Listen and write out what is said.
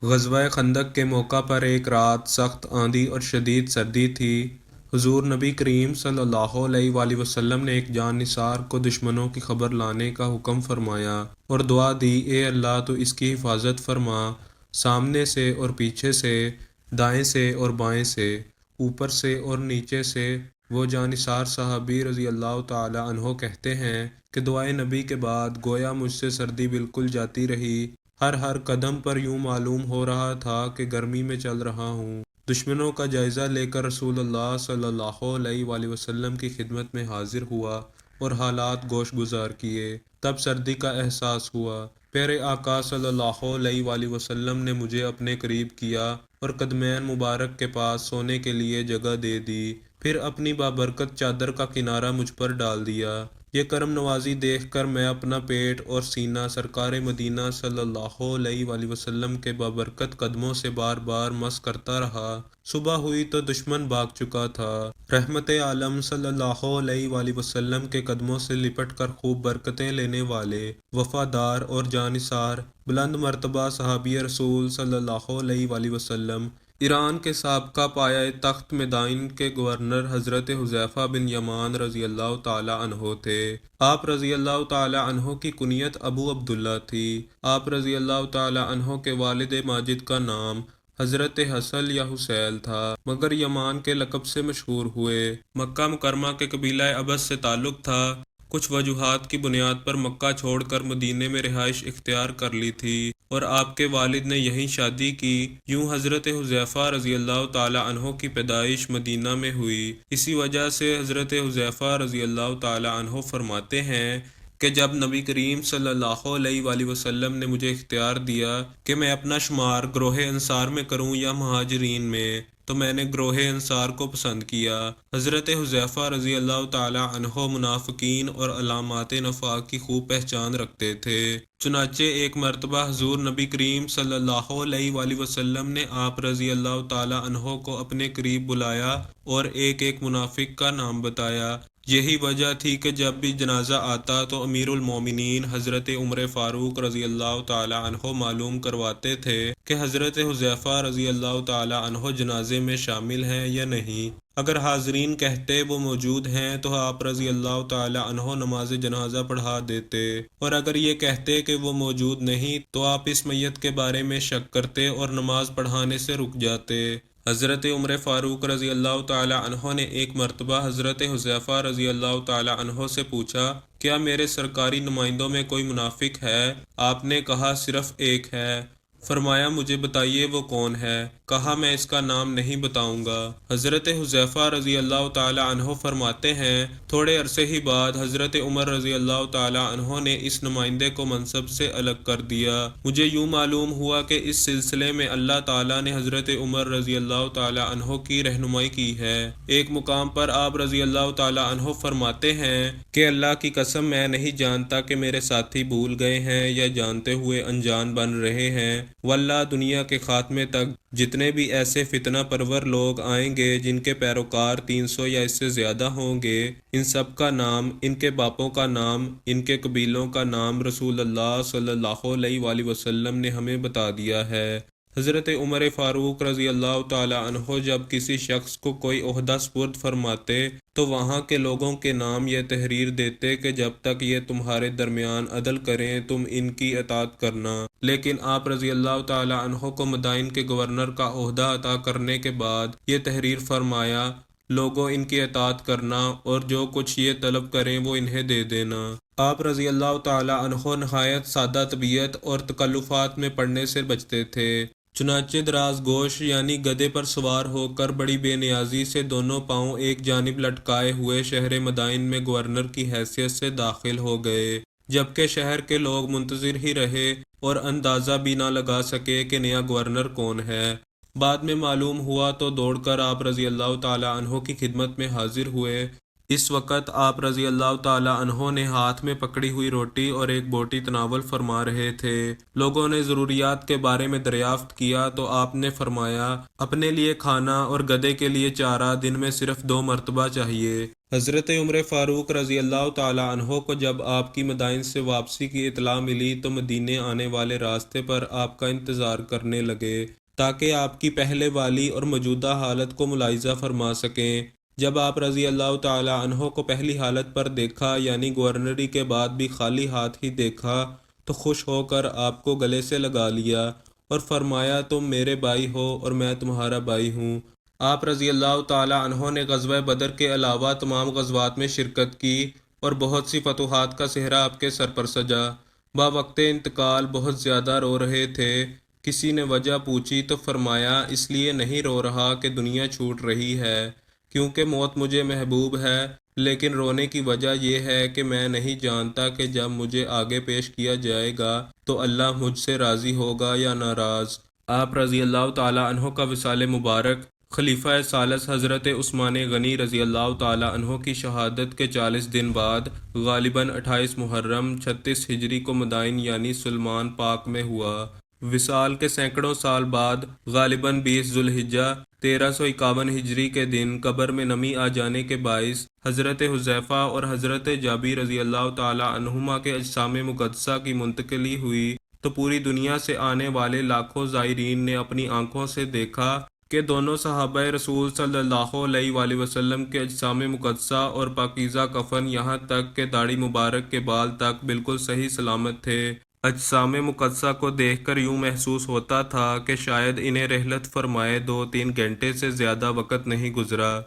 غزوہ خندق کے موقع پر ایک رات سخت آندھی اور شدید سردی تھی۔ حضور نبی کریم صلی اللہ علیہ وآلہ وسلم نے ایک جان نثار کو دشمنوں کی خبر لانے کا حکم فرمایا اور دعا دی، اے اللہ تو اس کی حفاظت فرما، سامنے سے اور پیچھے سے، دائیں سے اور بائیں سے، اوپر سے اور نیچے سے۔ وہ جان نثار صحابی رضی اللہ تعالی عنہ کہتے ہیں کہ دعائے نبی کے بعد گویا مجھ سے سردی بالکل جاتی رہی، ہر قدم پر یوں معلوم ہو رہا تھا کہ گرمی میں چل رہا ہوں۔ دشمنوں کا جائزہ لے کر رسول اللہ صلی اللہ علیہ وآلہ وسلم کی خدمت میں حاضر ہوا اور حالات گوش گزار کیے، تب سردی کا احساس ہوا۔ پیارے آقا صلی اللہ علیہ وآلہ وسلم نے مجھے اپنے قریب کیا اور قدمین مبارک کے پاس سونے کے لیے جگہ دے دی، پھر اپنی بابرکت چادر کا کنارہ مجھ پر ڈال دیا۔ یہ کرم نوازی دیکھ کر میں اپنا پیٹ اور سینہ سرکار مدینہ صلی اللہ علیہ وآلہ وسلم کے بابرکت قدموں سے بار بار مس کرتا رہا۔ صبح ہوئی تو دشمن بھاگ چکا تھا۔ رحمت عالم صلی اللہ علیہ وآلہ وسلم کے قدموں سے لپٹ کر خوب برکتیں لینے والے وفادار اور جانثار بلند مرتبہ صحابی رسول صلی اللہ علیہ وآلہ وسلم، ایران کے سابقہ پایہ تخت مدائن کے گورنر حضرت حذیفہ بن یمان رضی اللہ تعالی عنہ تھے۔ آپ رضی اللہ تعالی عنہ کی کنیت ابو عبداللہ تھی۔ آپ رضی اللہ تعالی عنہ کے والد ماجد کا نام حضرت حسن یا حسیل تھا، مگر یمان کے لقب سے مشہور ہوئے۔ مکہ مکرمہ کے قبیلہ ابس سے تعلق تھا۔ کچھ وجوہات کی بنیاد پر مکہ چھوڑ کر مدینے میں رہائش اختیار کر لی تھی اور آپ کے والد نے یہیں شادی کی۔ یوں حضرت حذیفہ رضی اللہ تعالی عنہ کی پیدائش مدینہ میں ہوئی۔ اسی وجہ سے حضرت حذیفہ رضی اللہ تعالی عنہ فرماتے ہیں کہ جب نبی کریم صلی اللہ علیہ وآلہ وسلم نے مجھے اختیار دیا کہ میں اپنا شمار گروہ انصار میں کروں یا مہاجرین میں، تو میں نے گروہ انصار کو پسند کیا۔ حضرت حذیفہ رضی اللہ تعالی عنہ منافقین اور علامات نفاق کی خوب پہچان رکھتے تھے۔ چنانچہ ایک مرتبہ حضور نبی کریم صلی اللہ علیہ وآلہ وسلم نے آپ رضی اللہ تعالی عنہ کو اپنے قریب بلایا اور ایک ایک منافق کا نام بتایا۔ یہی وجہ تھی کہ جب بھی جنازہ آتا تو امیر المومنین حضرت عمر فاروق رضی اللہ تعالی عنہ معلوم کرواتے تھے کہ حضرت حذیفہ رضی اللہ تعالی عنہ جنازے میں شامل ہیں یا نہیں۔ اگر حاضرین کہتے وہ موجود ہیں تو آپ رضی اللہ تعالی عنہ نماز جنازہ پڑھا دیتے، اور اگر یہ کہتے کہ وہ موجود نہیں تو آپ اس میت کے بارے میں شک کرتے اور نماز پڑھانے سے رک جاتے۔ حضرت عمر فاروق رضی اللہ تعالی عنہ نے ایک مرتبہ حضرت حذیفہ رضی اللہ تعالی عنہ سے پوچھا، کیا میرے سرکاری نمائندوں میں کوئی منافق ہے؟ آپ نے کہا صرف ایک ہے۔ فرمایا مجھے بتائیے وہ کون ہے؟ کہا میں اس کا نام نہیں بتاؤں گا۔ حضرت حذیفہ رضی اللہ تعالی عنہ فرماتے ہیں تھوڑے عرصے ہی بعد حضرت عمر رضی اللہ تعالی عنہ نے اس نمائندے کو منصب سے الگ کر دیا۔ مجھے یوں معلوم ہوا کہ اس سلسلے میں اللہ تعالی نے حضرت عمر رضی اللہ تعالی عنہ کی رہنمائی کی ہے۔ ایک مقام پر آپ رضی اللہ تعالی عنہ فرماتے ہیں کہ اللہ کی قسم میں نہیں جانتا کہ میرے ساتھی بھول گئے ہیں یا جانتے ہوئے انجان بن رہے ہیں، واللہ دنیا کے خاتمے تک جتنے بھی ایسے فتنہ پرور لوگ آئیں گے جن کے پیروکار 300 یا اس سے زیادہ ہوں گے، ان سب کا نام، ان کے باپوں کا نام، ان کے قبیلوں کا نام رسول اللہ صلی اللہ علیہ وآلہ وسلم نے ہمیں بتا دیا ہے۔ حضرت عمر فاروق رضی اللہ تعالی عنہ جب کسی شخص کو کوئی عہدہ سپرد فرماتے تو وہاں کے لوگوں کے نام یہ تحریر دیتے کہ جب تک یہ تمہارے درمیان عدل کریں تم ان کی اطاعت کرنا، لیکن آپ رضی اللہ تعالی عنہ کو مدائن کے گورنر کا عہدہ عطا کرنے کے بعد یہ تحریر فرمایا، لوگوں ان کی اطاعت کرنا اور جو کچھ یہ طلب کریں وہ انہیں دے دینا۔ آپ رضی اللہ تعالی عنہ نہایت سادہ طبیعت اور تکلفات میں پڑنے سے بچتے تھے، چنانچہ دراز گوش یعنی گدھے پر سوار ہو کر بڑی بے نیازی سے دونوں پاؤں ایک جانب لٹکائے ہوئے شہر مدائن میں گورنر کی حیثیت سے داخل ہو گئے، جبکہ شہر کے لوگ منتظر ہی رہے اور اندازہ بھی نہ لگا سکے کہ نیا گورنر کون ہے۔ بعد میں معلوم ہوا تو دوڑ کر آپ رضی اللہ تعالی عنہ کی خدمت میں حاضر ہوئے۔ اس وقت آپ رضی اللہ تعالی عنہ نے ہاتھ میں پکڑی ہوئی روٹی اور ایک بوٹی تناول فرما رہے تھے۔ لوگوں نے ضروریات کے بارے میں دریافت کیا تو آپ نے فرمایا، اپنے لیے کھانا اور گدھے کے لیے چارہ دن میں صرف 2 مرتبہ چاہیے۔ حضرت عمر فاروق رضی اللہ تعالیٰ عنہ کو جب آپ کی مدائن سے واپسی کی اطلاع ملی تو مدینے آنے والے راستے پر آپ کا انتظار کرنے لگے تاکہ آپ کی پہلے والی اور موجودہ حالت کو ملاحظہ فرما سکیں۔ جب آپ رضی اللہ تعالیٰ عنہ کو پہلی حالت پر دیکھا یعنی گورنری کے بعد بھی خالی ہاتھ ہی دیکھا تو خوش ہو کر آپ کو گلے سے لگا لیا اور فرمایا تم میرے بھائی ہو اور میں تمہارا بھائی ہوں۔ آپ رضی اللہ تعالیٰ عنہ نے غزوہ بدر کے علاوہ تمام غزوات میں شرکت کی اور بہت سی فتوحات کا صحرا آپ کے سر پر سجا۔ وقت انتقال بہت زیادہ رو رہے تھے۔ کسی نے وجہ پوچھی تو فرمایا اس لیے نہیں رو رہا کہ دنیا چھوٹ رہی ہے، کیونکہ موت مجھے محبوب ہے، لیکن رونے کی وجہ یہ ہے کہ میں نہیں جانتا کہ جب مجھے آگے پیش کیا جائے گا تو اللہ مجھ سے راضی ہوگا یا ناراض۔ آپ رضی اللہ تعالیٰ عنہ کا وصال مبارک خلیفہ ثالث حضرت عثمان غنی رضی اللہ تعالیٰ عنہ کی شہادت کے 40 دن بعد غالباً 28 محرم 36 ہجری کو مدائن یعنی سلمان پاک میں ہوا۔ وصال کے سینکڑوں سال بعد غالباً 20 ذوالحجہ 1351 ہجری کے دن قبر میں نمی آ جانے کے باعث حضرت حذیفہ اور حضرت جابر رضی اللہ تعالیٰ عنہما کے اجسام مقدسہ کی منتقلی ہوئی تو پوری دنیا سے آنے والے لاکھوں زائرین نے اپنی آنکھوں سے دیکھا کہ دونوں صحابہ رسول صلی اللہ علیہ وآلہ وسلم کے اجسام مقدسہ اور پاکیزہ کفن یہاں تک کہ داڑھی مبارک کے بال تک بالکل صحیح سلامت تھے۔ اجسام مقدسہ کو دیکھ کر یوں محسوس ہوتا تھا کہ شاید انہیں رحلت فرمائے 2-3 گھنٹے سے زیادہ وقت نہیں گزرا۔